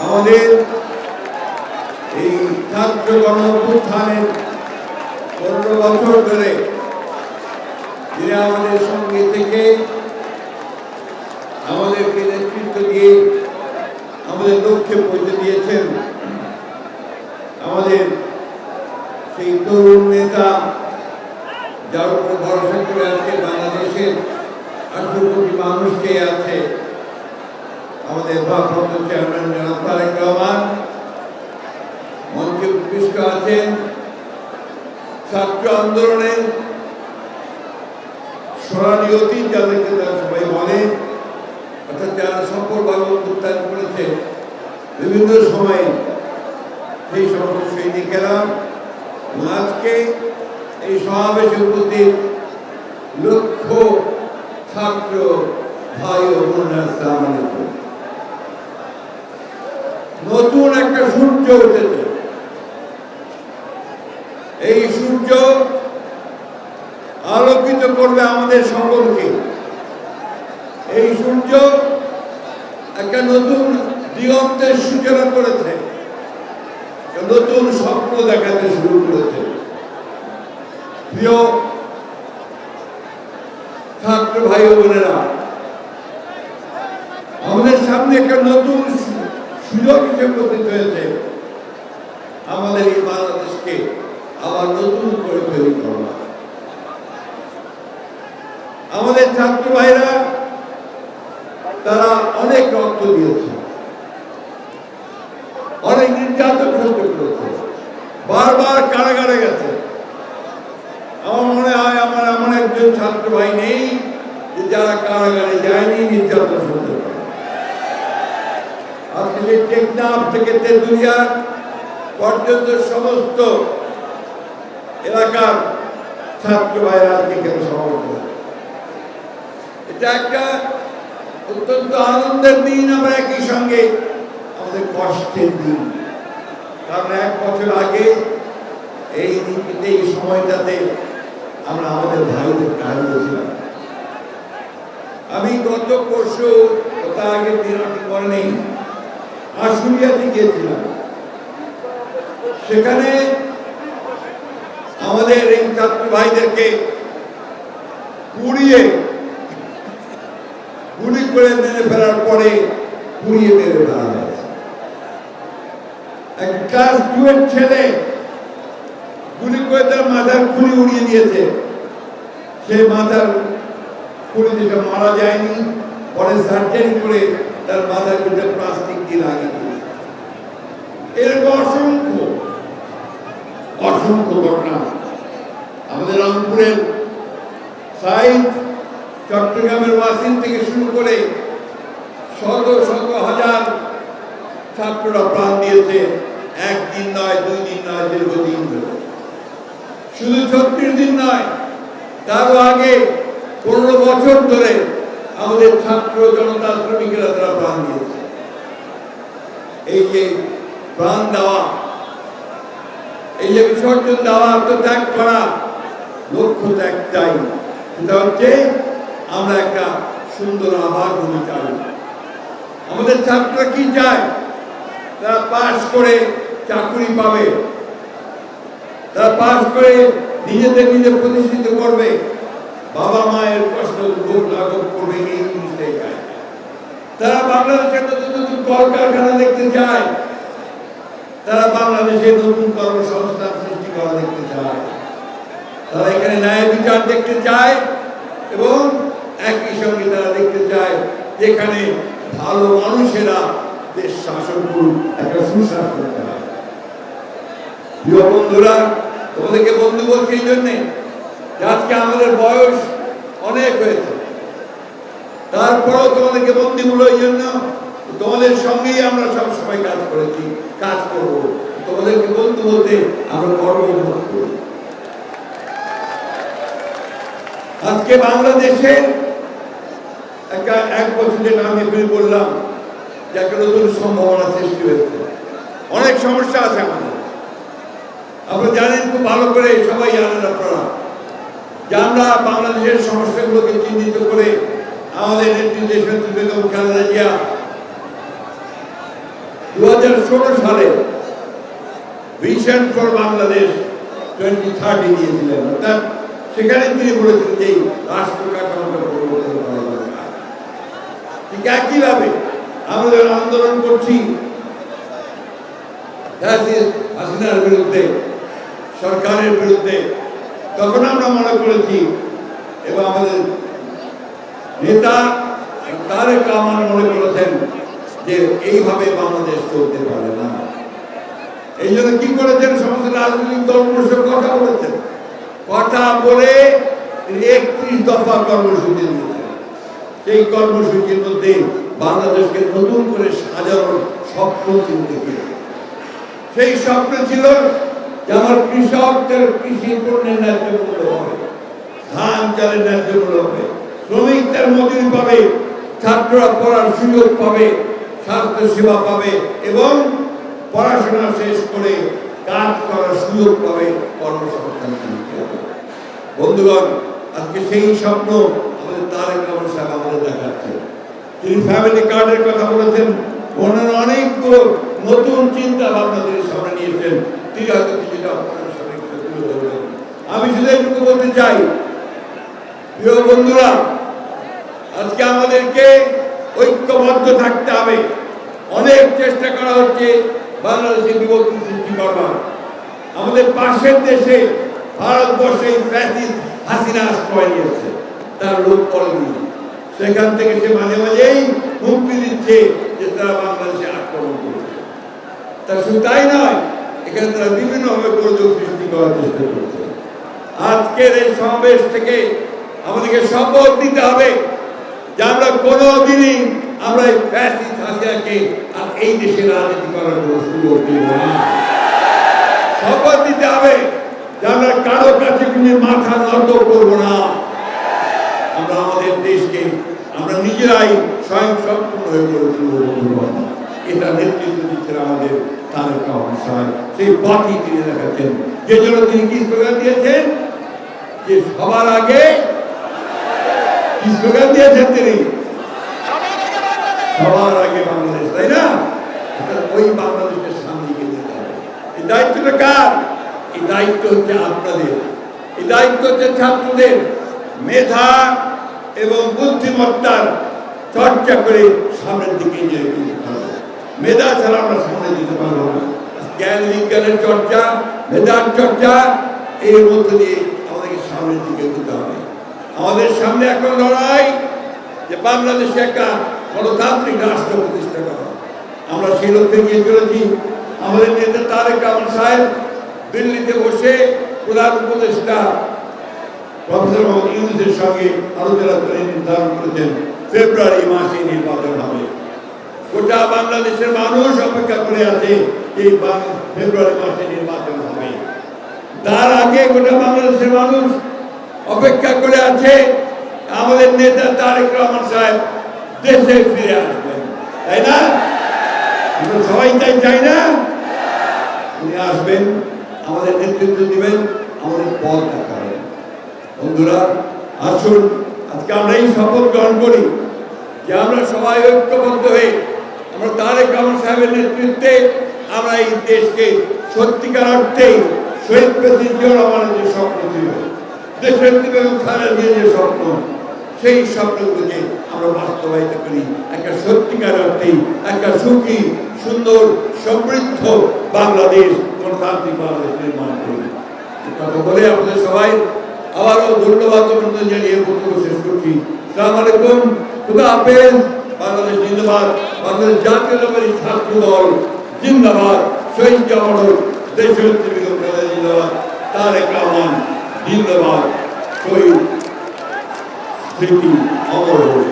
আমাদের এই ছাত্র গণঅভ্যুত্থানের 15 বছর ধরে যিনি আমাদের সঙ্গে থেকে আমাদেরকে নেতৃত্ব দিয়ে আমাদের লক্ষ্যে পৌঁছে দিয়েছেন, আমাদের সেই তরুণ নেতা যার উপর ভরসা করে আজকে বাংলাদেশের 18 কোটি মানুষ চেয়ে আছে, আমাদের ভারপ্রাপ্ত চেয়ারম্যান জনাব তারেক রহমান মঞ্চে উপবিষ্ট আছেন। ছাত্র আন্দোলনের সোনালী অতীত যাদেরকে তারা সবাই বলে, অর্থাৎ যারা সফলভাবে উত্থান করেছে বিভিন্ন সময়ে, সেই সমস্ত সৈনিকেরা আজকে এই সমাবেশে উপস্থিত লক্ষ ছাত্র ভাই ও বোনেরা, আসসালামু আলাইকুম। নতুন একটা সূর্য উঠেছে। এই সূর্য আলোকিত করবে আমাদের সকলকে। এই সূর্য একটা নতুন দিগন্তের সূচনা করেছে, নতুন স্বপ্ন দেখাতে শুরু করেছে। প্রিয় ছাত্র ভাই ও বোনেরা, আমাদের সামনে একটা নতুন সুযোগ হিসেবে উপস্থিত হয়েছে আমাদের এই বাংলাদেশকে আবার নতুন করে তৈরি করা। আমাদের ছাত্র ভাইরা তারা অনেক রক্ত দিয়েছে, অনেক নির্যাতন সহ্য করেছে, বারবার কারাগারে গেছে। আমার মনে হয় আমার এমন একজন ছাত্র ভাই নেই যারা কারাগারে যায়নি, নির্যাতন সহ্য করে। আজকে সেই টেকনাফ থেকে তেঁতুলিয়া পর্যন্ত সমস্ত এলাকার ছাত্র ভাইরা আজকে কেন সমর্থন। এটা একটা অত্যন্ত আনন্দের দিন, আমরা একই সঙ্গে আমাদের কষ্টের দিন। কারণ 1 বছর আগে এই দিনটিতে, এই সময়টাতে আমরা আমাদের ভাইদের হারিয়েছিলাম। আমি গত পরশু, তার আগের দিন আমি করে নেই, আশুলিয়াতে গিয়েছিলাম। সেখানে আমাদের এই ছাত্র ভাইদেরকে পুড়িয়ে গুলি করে মেরে ফেলার পরে পুড়িয়ে মেরে ফেলা হয়েছে। এক ক্লাস 2 এর ছেলে গুলি করে তার মাথার খুলি উড়িয়ে দিয়েছে। সে মাথার খুলি থেকে মারা যায়নি, পরে সার্জারি করে তার মাথার ভিতরে প্লাস্টিক দিয়ে লাগিয়ে দিয়েছে। এরকম অসংখ্য অসংখ্য ঘটনা আমাদের রংপুরের সাইড, চট্টগ্রামের ওয়াসিম থেকে শুরু করে শত শত হাজার ছাত্ররা প্রাণ দিয়েছে। 1 দিন নয়, 2 দিন নয়, দীর্ঘদিন ধরে। শুধু 36 দিন নয়, তারও আগে 15 বছর ধরে আমাদের ছাত্র জনতা, শ্রমিকেরা তারা প্রাণ দিয়েছে। এই যে প্রাণ দেওয়া, এই যে বিসর্জন দেওয়া, আত্মত্যাগ করা, লক্ষ্য তো একটাই, সেটা হচ্ছে আমরা একটা সুন্দর আবার ভূমি চাই। আমাদের ছাত্ররা কি চায়? তারা পাস করে চাকরি পাবে, তারা পাস করে নিজেদের নিজে প্রতিষ্ঠিত করবে, বাবা মায়ের কষ্ট ভোগ লাঘব করবে, এই জিনিসটাই চায়। তারা বাংলাদেশের নতুন নতুন কলকারখানা দেখতে চায়, তারা বাংলাদেশের নতুন কর্মসংস্থান সৃষ্টি করা দেখতে চায়, তারা এখানে ন্যায় বিচার দেখতে চায়, এবং একই সঙ্গে তারা দেখতে চায় যেখানে ভালো মানুষেরা দেশ শাসন করুক, একটা সুশাসন চায়। প্রিয় বন্ধুরা, তোমাদেরকে বন্ধু বলছি এই জন্যে আজকে আমাদের বয়স অনেক হয়েছে, তারপরেও তোমাদেরকে বন্ধু বলো এই জন্য তোমাদের সঙ্গেই আমরা সবসময় কাজ করেছি, কাজ করব। তোমাদেরকে বন্ধু বলতে আমরা গর্ব অনুভব করি। আজকে বাংলাদেশের একটা 1 বছর যেটা আমি বললাম যে একটা নতুন সম্ভাবনা সৃষ্টি হয়েছে। অনেক সমস্যা আছে আমাদের, আপনারা জানেন খুব ভালো করে, সবাই জানেন আপনারা যে আমরা বাংলাদেশের সমস্যাগুলোকে চিহ্নিত করে আমাদের নেত্রী দেশনেত্রী বেগম খালেদা জিয়া 2016 সালে ভিশন ফর বাংলাদেশ 2030 দিয়েছিলেন। অর্থাৎ সেখানে তিনি বলেছেন যে রাষ্ট্র কাঠামোটা পরিবর্তন করা দরকার। ঠিক একইভাবে আমরা আন্দোলন করছি হাসিনার বিরুদ্ধে, সরকারের বিরুদ্ধে, তখন আমরা মনে করেছি এবং আমাদের নেতা তারেক রহমান মনে করেছেন যে এইভাবে বাংলাদেশ চলতে পারে না। এই জন্য কি করেছেন, সমস্ত রাজনৈতিক দলগুলোর সঙ্গে কথা বলেছেন, কথা বলে 31 দফা কর্মসূচি দিয়েছেন। সেই কর্মসূচির মধ্যে বাংলাদেশকে নতুন করে সাজানোর স্বপ্ন চিন্তা, সেই স্বপ্ন ছিল যে আমার কৃষকদের কৃষি পণ্যের ন্যায্য মূল্য হবে, ধান চালের ন্যায্য মূল্য হবে, শ্রমিকদের মজুরি পাবে, ছাত্ররা পড়ার সুযোগ পাবে, স্বাস্থ্য সেবা পাবে এবং পড়াশোনা শেষ করে কাজ করার সুযোগ পাবে, কর্মসংস্থান সৃষ্টি হবে। বন্ধুগণ, আজকে সেই স্বপ্ন আমাদের তারেক রহমান সাহেব আমাদের দেখাচ্ছে। তিনি ফ্যামিলি কার্ডের কথা বলেছেন, ওনার অনেকগুলো নতুন চিন্তা ভাবনা তিনি সামনে নিয়েছেন। তিনি হয়তো কিছুটা আপনাদের সামনে তুলে ধরবেন। আমি শুধু এইটুকু বলতে চাই, প্রিয় বন্ধুরা, আজকে আমাদেরকে ঐক্যবদ্ধ থাকতে হবে। অনেক চেষ্টা করা হচ্ছে বাংলাদেশে বিভক্তি সৃষ্টি করবার। আমাদের পাশের দেশে ভারতবর্ষে ফ্যাসিস্ট হাসিনা আশ্রয় নিয়েছে, তার লোক করেনি। সেখান থেকে সে মাঝে মাঝেই হুমকি দিচ্ছে যে তারা বাংলাদেশে আক্রমণ করছে। তার শুধু তাই নয়, এখানে তারা বিভিন্নভাবে গোলযোগ সৃষ্টি করার চেষ্টা করছে। আজকের এই সমাবেশ থেকে আমাদেরকে শপথ দিতে হবে যে আমরা কোনোদিনই আমরা এই ফ্যাসিস্ট হাসিনাকে আর এই দেশে রাজনীতি করার কোনো সুযোগ দেব না। শপথ দিতে হবে যে আমরা কারো কাছে কোনো মাথা নত করবো না। আমরা আমাদের দেশকে আমরা নিজেরাই স্বয়ং সম্পূর্ণ হয়ে গড়ে তুলব। এটা নেতৃত্ব দিচ্ছেন আমাদের তারেক রহমান সাহেব। সেই পথই তিনি দেখাচ্ছেন, যে জন্য তিনি কি স্লোগান দিয়েছেন, যে সবার আগে কি স্লোগান দিয়েছেন তিনি, সবার আগে বাংলাদেশ, তাই না? ওই বাংলাদেশের সামনে গিয়ে যেতে হবে। এই দায়িত্বটা কার? এই দায়িত্ব হচ্ছে আপনাদের, এই দায়িত্ব হচ্ছে ছাত্রদের। মেধা এবং বুদ্ধিমত্তার চর্চা করে সামনের দিকে নিয়ে যেতে হবে। মেধা ছাড়া আমরা সামনে যেতে পারবো না। জ্ঞান বিজ্ঞানের চর্চা, মেধার চর্চা, এর মধ্যে দিয়ে আমাদেরকে সামনের দিকে যেতে হবে। আমাদের সামনে এখন লড়াই যে বাংলাদেশে একটা গণতান্ত্রিক রাষ্ট্র প্রতিষ্ঠা করা। আমরা সেই লক্ষ্যে নিয়ে চলেছি। আমাদের নেতা তারেক রহমান সাহেব দিল্লিতে বসে প্রধান উপদেষ্টা প্রফেসর মোহাম্মদ ইউনূসের সঙ্গে আলোচনা করে নির্ধারণ করেছেন ফেব্রুয়ারি মাসে নির্বাচন হবে। গোটা বাংলাদেশের মানুষ অপেক্ষা করে আছে এই ফেব্রুয়ারি মাসে নির্বাচন হবে। তার আগে গোটা বাংলাদেশের মানুষ অপেক্ষা করে আছে আমাদের নেতা তারেক রহমান সাহেব দেশে ফিরে আসবেন, তাই না? আমরা সবাই তাই চাই না? উনি আসবেন, আমাদের নেতৃত্ব দিবেন, আমাদের পথ দেখাবেন। বন্ধুরা, আসুন আজকে আমরা এই শপথ গ্রহণ করি যে আমরা সবাই ঐক্যবদ্ধ হয়ে আমরা তারেক রহমান সাহেবের নেতৃত্বে আমরা এই দেশকে সত্যিকার অর্থে শহীদ প্রেসিডেন্ট জিয়াউর রহমানের যে স্বপ্ন ছিল, দেশের বেগম খালেদা জিয়ার যে স্বপ্ন, সেই স্বপ্নগুলোকে আমরা বাস্তবায়িত করি। একটা সত্যিকার অর্থে একটা সুখী, সুন্দর, সমৃদ্ধ বাংলাদেশ, গণতান্ত্রিক বাংলাদেশ নির্মাণ করি। কথা বলে আপনাদের সবাই আবারও ধন্যবাদ জানিয়ে বক্তব্য শেষ করছি। আসসালামু আলাইকুম, খুদা হাফেজ। বাংলাদেশ জিন্দাবাদ, বাংলাদেশ জাতীয়তাবাদী ছাত্র দল জিন্দাবাদ, শহীদ জামানত, দেশনেত্রী বেগম খালেদা জিন্দাবাদ, তারেক রহমান জিন্দাবাদ, শহীদ স্মৃতি অমর হোক।